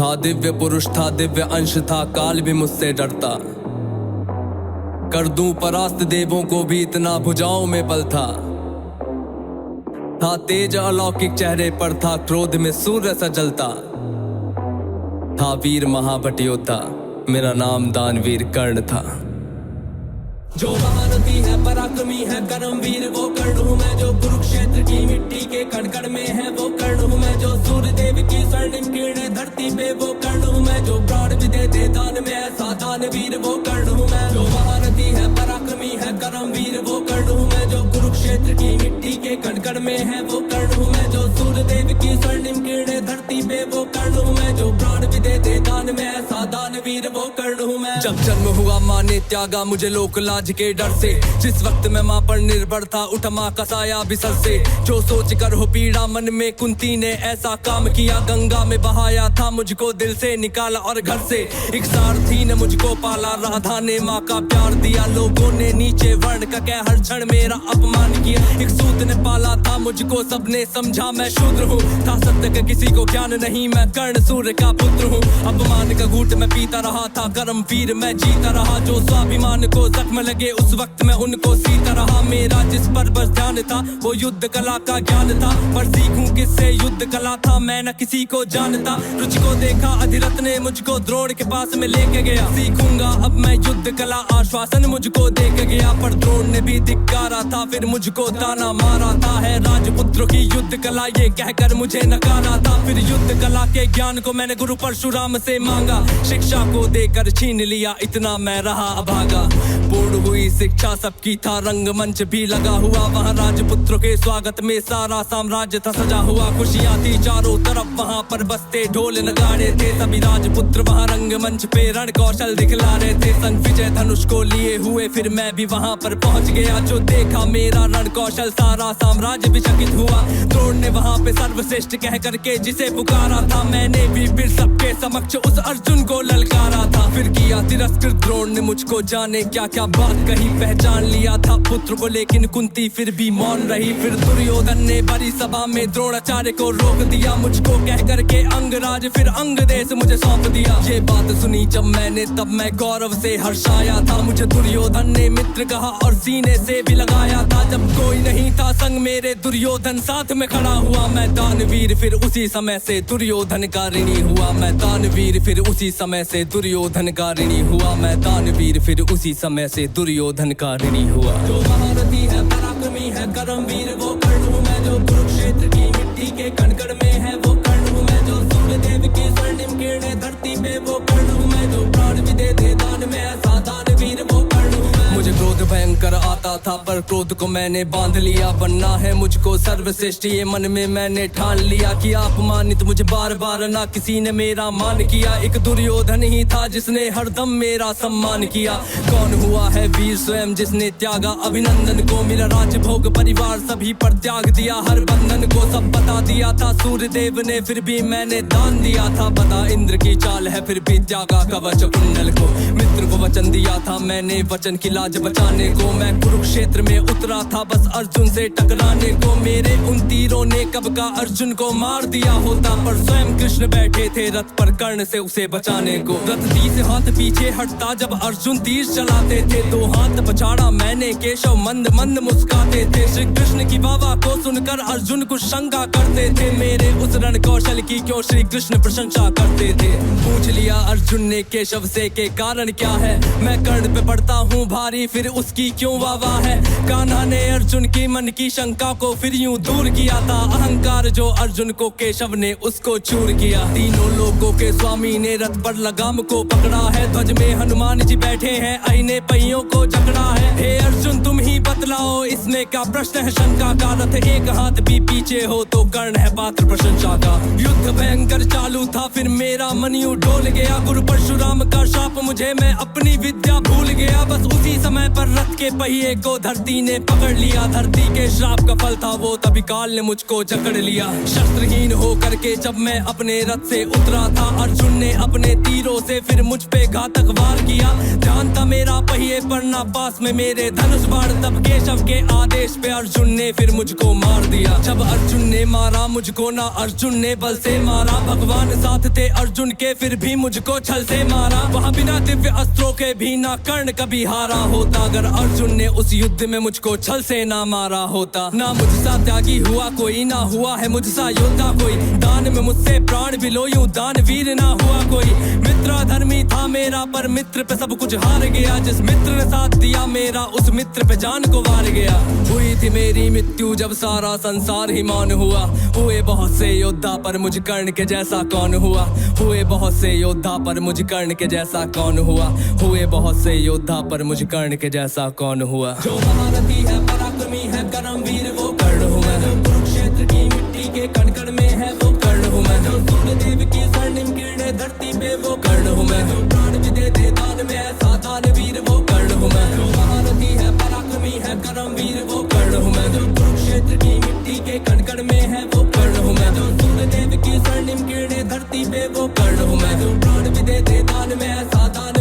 था दिव्य पुरुष था, दिव्य अंश था, काल भी मुझसे डरता। कर दूं परास्त देवों को भी, इतना भुजाओं में बल था। तेज अलौकिक चेहरे पर था, क्रोध में सूर्य सा जलता। था वीर महाभट योद्धा, मेरा नाम दानवीर कर्ण था। जो महारथी है, पराक्रमी है, कर्मवीर वो कर्ण हूँ मैं। जो कुरुक्षेत्र की मिट्टी के कण कण में है वो कर्ण हूँ मैं। जो सूर्य देव की स्वर्णिम किरणें धरती पे वो कर्ण हूँ मैं। जो प्राण भी दे दान में ऐसा दानवीर वो कर्ण हूँ मैं। जो महारथी है, पराक्रमी है, कर्मवीर वो कर्ण हूँ मैं। जो कुरुक्षेत्र की मिट्टी के कण कण में है वो कर्ण हूँ मैं। जो सूर्य देव की स्वर्णिम किरणें धरती पे वो कर्ण हूँ मैं। जो प्राण भी दे दान में ऐसा दानवीर वो कर्ण हूँ मैं। जब जन्म हुआ माँ ने त्यागा मुझे लोक लाज के डर से। जिस वक्त मैं माँ पर निर्भर था, उठ माँ का साया बिसर से। जो सोच कर हो पीड़ा मन में, कुंती ने ऐसा काम किया। गंगा में बहाया था मुझको, दिल से निकाला और घर से। एक सारथी ने मुझको पाला, राधा ने माँ का प्यार दिया। लोगों ने नीचे वर्ण का कह हर क्षण मेरा अपमान किया। एक सूत ने पाला था मुझको, सबने समझा मैं शूद्र हूँ। था सत्य का किसी को ज्ञान नहीं, मैं कर्ण सूर्य का पुत्र हूँ। अपमान का घूंट मैं पीता रहा था, कर्म वीर मैं जीता रहा। जो स्वाभिमान को जख्म लगे उस वक्त मैं उनको सीता रहा। मेरा जिस पर बस ध्यान था वो युद्ध कला का ज्ञान था। पर सीखूं किससे युद्ध कला था, मैं न किसी को जानता। रुचि को देखा अधिरथ ने मुझको द्रोण के पास में लेके गया। सीखूंगा अब मैं युद्ध कला, आश्वासन मुझको दे के गया। पर द्रोण ने भी धिक्कारा था, फिर मुझको ताना मारा था। है राजपुत्रों की युद्ध कला ये कहकर मुझे नकारा था। फिर युद्ध कला के ज्ञान को मैंने गुरु परशुराम से मांगा। शिक्षा को देकर छीन लिया, इतना मैं रहा अभागा। पूर्ण हुई शिक्षा सबकी, था रंगमंच भी लगा हुआ। वहाँ राजपुत्रों के स्वागत में सारा साम्राज्य था सजा हुआ। खुशियाँ थी चारों तरफ, वहाँ पर बजते ढोल नगाड़े थे। सभी राजपुत्र वहाँ रंगमंच पे रण कौशल दिखला रहे थे। संग विजय धनुष को लिए हुए फिर मैं भी वहाँ पर पहुँच गया। जो देखा मेरा रण कौशल, सारा साम्राज्य भी चकित हुआ। द्रोण ने वहाँ पे सर्वश्रेष्ठ कह करके जिसे पुकारा था, मैंने भी फिर सबके समक्ष उस अर्जुन को ललकारा था। फिर किया तिरस्कृत द्रोण ने मुझको, जाने क्या क्या बात कही। पहचान लिया था पुत्र को, लेकिन कुंती फिर भी मौन रही। फिर दुर्योधन ने बड़ी सभा में द्रोणाचार्य को रोक दिया। मुझको कह करके अंगराज फिर अंग देश मुझे सौंप दिया। ये बात सुनी जब मैंने, तब मैं गौरव से हर्षाया था। मुझे दुर्योधन ने मित्र कहा और सीने से भी लगाया था। जब कोई नहीं था संग मेरे, दुर्योधन साथ में खड़ा हुआ। मैं दानवीर फिर उसी समय से दुर्योधन का ऋणी हुआ। मैं दानवीर फिर उसी समय से दुर्योधन का ऋणी हुआ। मैं दानवीर फिर उसी समय से दुर्योधन का ऋणी हुआ। जो महारथी है, पराक्रमी है, कर्मवीर वो कर्ण हूँ मैं। जो कुरुक्षेत्र की मिट्टी के कण कण में है वो कर्ण हूँ मैं। जो सूर्य देव की स्वर्णिम किरणें धरती पे वो कर्ण हूँ मैं। जो प्राण भी दे दान में ऐसा दानवीर वो कर्ण हूँ मैं। मुझे क्रोध भयंकर आता था, पर क्रोध को मैंने बांध लिया। बनना है मुझको सर्वश्रेष्ठ ये मन में मैंने ठान लिया। कि अपमानित मुझे बार बार ना किसी ने मेरा मान किया। एक दुर्योधन ही था जिसने हरदम मेरा सम्मान किया। कौन हुआ है वीर स्वयं जिसने त्यागा अभिनंदन को। मेरा राजभोग परिवार सभी पर त्याग दिया, हर बंधन को सब बता दिया था। सूर्य देव ने फिर भी मैंने दान दिया था। बता इंद्र की चाल है फिर भी त्यागा कवच कुंडल को। मित्र को वचन दिया था मैंने, वचन की लाज बचाने को। मैं कुरुक्षेत्र में उतरा था बस अर्जुन से टकराने को। मेरे उन तीरों ने कब का अर्जुन को मार दिया होता, पर स्वयं कृष्ण बैठे थे रथ पर कर्ण से उसे बचाने को। रथ 30 हाथ पीछे हटता जब अर्जुन तीर चलाते थे। 2 हाथ पछाड़ा मैंने, केशव मंद मंद मुस्काते थे। श्री कृष्ण की वाह को सुनकर अर्जुन कुछ शंका करते थे। मेरे उस रण कौशल की क्यों श्री कृष्ण प्रशंसा करते थे। पूछ लिया अर्जुन ने केशव से के कारण क्या है। मैं कर्ण पे पड़ता हूँ भारी, फिर उसकी क्यों वाह है। कान्हा ने अर्जुन की मन की शंका को फिर यूं दूर किया था। अहंकार जो अर्जुन को केशव ने उसको चूर किया। तीनों लोगों के स्वामी ने रथ पर लगाम को पकड़ा है। ध्वज में हनुमान जी बैठे हैं, आईने पहियों को जकड़ा है। हे अर्जुन तुम ही बतलाओ इसमें क्या प्रश्न है शंका का। रथ एक हाथ भी पीछे हो तो कर्ण है पात्र प्रशंसा का। युद्ध भयंकर चालू था फिर मेरा मन यूं डोल गया। गुरु परशुराम का शाप मुझे, मैं अपनी विद्या भूल गया। बस उसी समय पर रथ के पहिए मुझको धरती ने पकड़ लिया। धरती के श्राप का फल था वो, तभी काल ने मुझको जकड़ लिया। शस्त्रहीन हो करके जब मैं अपने रथ से उतरा था, अर्जुन ने अपने तीरों से फिर मुझ पे घातक वार किया। ध्यान था मेरा पहिए पर ना पास में मेरे धनुष बाण, तब केशव के आदेश पे अर्जुन ने फिर मुझको मार दिया। जब अर्जुन ने मारा मुझको ना अर्जुन ने बल से मारा, भगवान साथ थे अर्जुन के फिर भी मुझको छल से मारा। वहाँ बिना दिव्य अस्त्रों के भी ना कर्ण कभी हारा होता, अगर अर्जुन ने उस युद्ध में मुझको छल से ना मारा होता। ना मुझसा त्यागी हुआ कोई, ना हुआ है मुझसा योद्धा कोई, दान में मुझसे प्राण भी लो यूं दानवीर ना हुआ कोई। मित्र धर्मी था मेरा पर मित्र पे सब कुछ हार गया, जिस मित्र ने साथ दिया मेरा उस मित्र पे जान को वार गया। हुई थी मेरी मृत्यु जब सारा संसार ही मौन हुआ, हुए बहुत से योद्धा पर मुझ कर्ण के जैसा कौन हुआ। हुए बहुत से योद्धा पर मुझ कर्ण के जैसा कौन हुआ, हुए बहुत से योद्धा पर मुझ कर्ण के जैसा कौन हुआ। जो महारथी है पराक्रमी है कर्मवीर वो कर्ण हूँ मैं, जो कुरुक्षेत्र की मिट्टी के कण कण में है वो कर्ण हूँ मैं, जो सूर्यदेव की स्वर्णिम किरणें धरती पे वो कर्ण हूँ मैं, जो प्राण भी दे दे दान में ऐसा दानवीर वो कर्ण हूँ मैं। जो महारथी है पराक्रमी है कर्मवीर वो कर्ण हूँ मैं, जो कुरुक्षेत्र की मिट्टी के कण कण में है वो कर्ण हूँ मैं, जो सूर्यदेव की स्वर्णिम किरणें धरती पे वो कर्ण हूँ मैं, जो प्राण भी दे दे दान में ऐसा दान